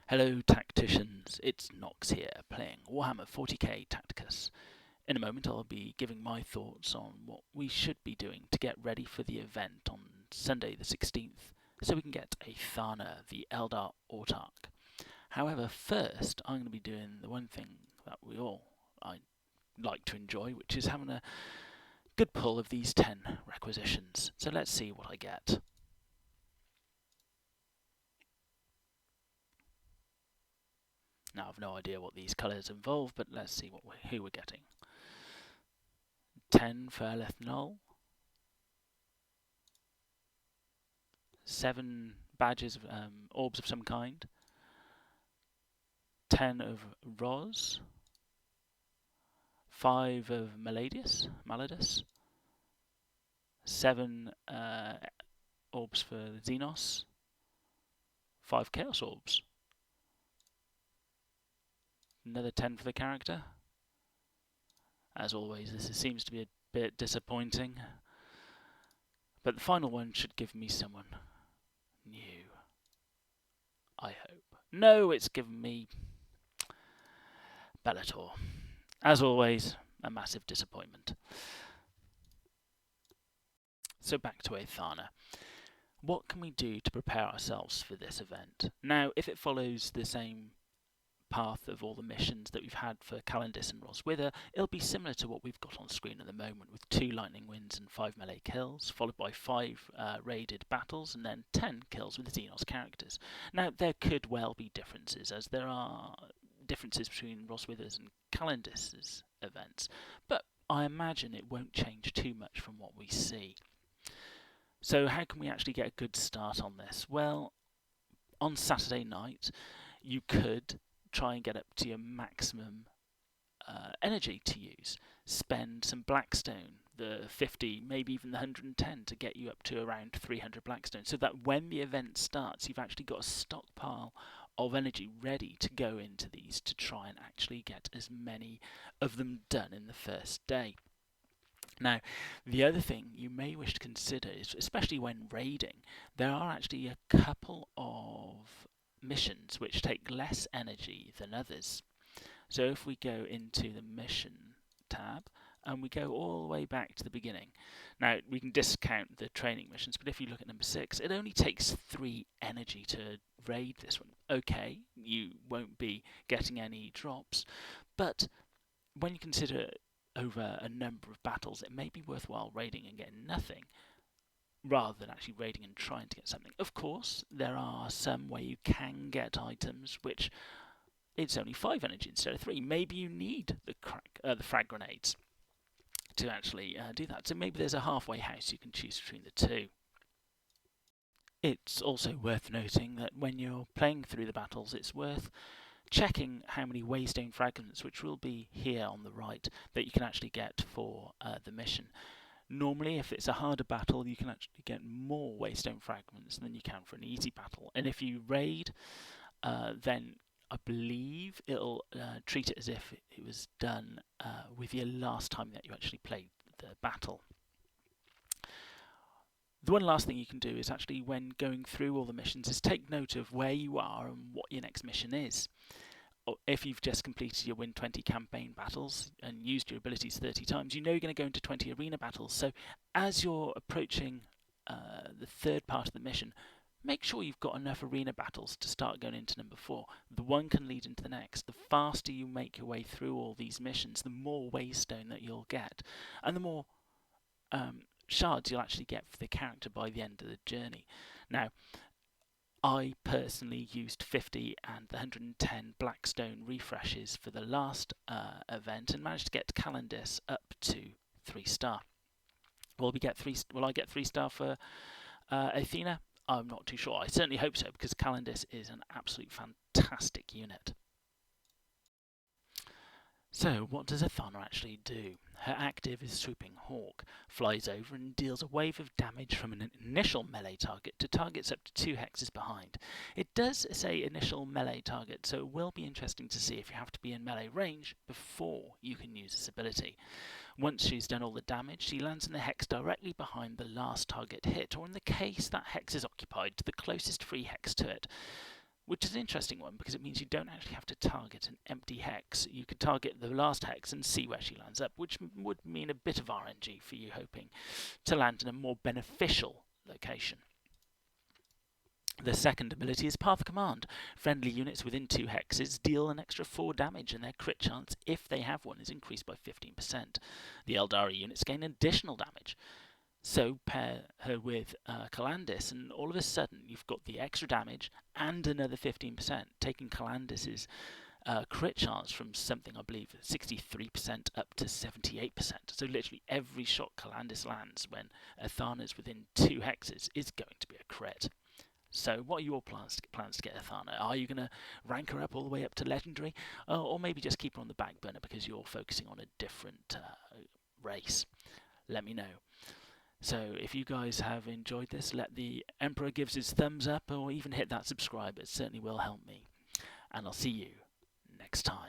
Hello tacticians, it's Nox here, playing Warhammer 40k Tacticus. In a moment I'll be giving my thoughts on what we should be doing to get ready for the event on Sunday the 16th, so we can get Aethana, the Eldar Autarch. However, first I'm going to be doing the one thing that I like to enjoy, which is having a good pull of these 10 requisitions. So let's see what I get. Now, I've no idea what these colours involve, but let's see who we're getting. 10 for Aethana, 7 badges of orbs of some kind, 10 of Ros, 5 of Maladus, 7 orbs for Xenos, 5 Chaos orbs, another 10 for the character. As always, this seems to be a bit disappointing, but the final one should give me someone new, I hope. No, it's given me Bellator. As always, a massive disappointment. So back to Aethana. What can we do to prepare ourselves for this event? Now, if it follows the same path of all the missions that we've had for Calendis and Roswither, it'll be similar to what we've got on screen at the moment, with 2 lightning winds and 5 melee kills, followed by 5 raided battles, and then 10 kills with the Xenos characters. Now, there could well be differences, as there are differences between Roswither's and Calendis's events, but I imagine it won't change too much from what we see. So how can we actually get a good start on this? Well, on Saturday night, you could try and get up to your maximum energy to use. Spend some Blackstone, the 50, maybe even the 110, to get you up to around 300 Blackstone, so that when the event starts, you've actually got a stockpile of energy ready to go into these to try and actually get as many of them done in the first day. Now, the other thing you may wish to consider is, especially when raiding, there are actually a couple of missions which take less energy than others. So if we go into the mission tab and we go all the way back to the beginning, now we can discount the training missions, but if you look at number 6, it only takes 3 energy to raid this one. Okay, you won't be getting any drops, but when you consider over a number of battles, it may be worthwhile raiding and getting nothing, rather than actually raiding and trying to get something. Of course, there are some where you can get items which it's only 5 energy instead of 3. Maybe you need the frag grenades to actually do that. So maybe there's a halfway house you can choose between the two. It's also worth noting that when you're playing through the battles, it's worth checking how many waystone fragments, which will be here on the right, that you can actually get for the mission. Normally, if it's a harder battle, you can actually get more waystone fragments than you can for an easy battle. And if you raid, then I believe it'll treat it as if it was done with your last time that you actually played the battle. The one last thing you can do is actually, when going through all the missions, is take note of where you are and what your next mission is. If you've just completed your Win 20 campaign battles and used your abilities 30 times, you know you're going to go into 20 arena battles. So as you're approaching the third part of the mission, make sure you've got enough arena battles to start going into number 4. The one can lead into the next. The faster you make your way through all these missions, the more waystone that you'll get, and the more shards you'll actually get for the character by the end of the journey. Now, I personally used 50 and the 110 Blackstone refreshes for the last event and managed to get Calendis up to 3-star. Will I get 3-star for Aethana? I'm not too sure. I certainly hope so, because Calendis is an absolute fantastic unit. So, what does Aethana actually do? Her active is Swooping Hawk, flies over and deals a wave of damage from an initial melee target to targets up to 2 hexes behind. It does say initial melee target, so it will be interesting to see if you have to be in melee range before you can use this ability. Once she's done all the damage, she lands in the hex directly behind the last target hit, or in the case that hex is occupied, to the closest free hex to it. which is an interesting one because it means you don't actually have to target an empty hex. You could target the last hex and see where she lands up, which would mean a bit of RNG for you, hoping to land in a more beneficial location. The second ability is Path Command. Friendly units within 2 hexes deal an extra 4 damage, and their crit chance, if they have one, is increased by 15%. The Eldari units gain additional damage. So pair her with Calandis, and all of a sudden you've got the extra damage and another 15%, taking Calandis's crit chance from something, I believe, 63% up to 78%. So literally every shot Calandis lands when Aethana's within 2 hexes is going to be a crit. So what are your plans to get Aethana? Are you going to rank her up all the way up to Legendary? Or maybe just keep her on the back burner because you're focusing on a different race? Let me know. So if you guys have enjoyed this, let the Emperor gives his thumbs up or even hit that subscribe. It certainly will help me. And I'll see you next time.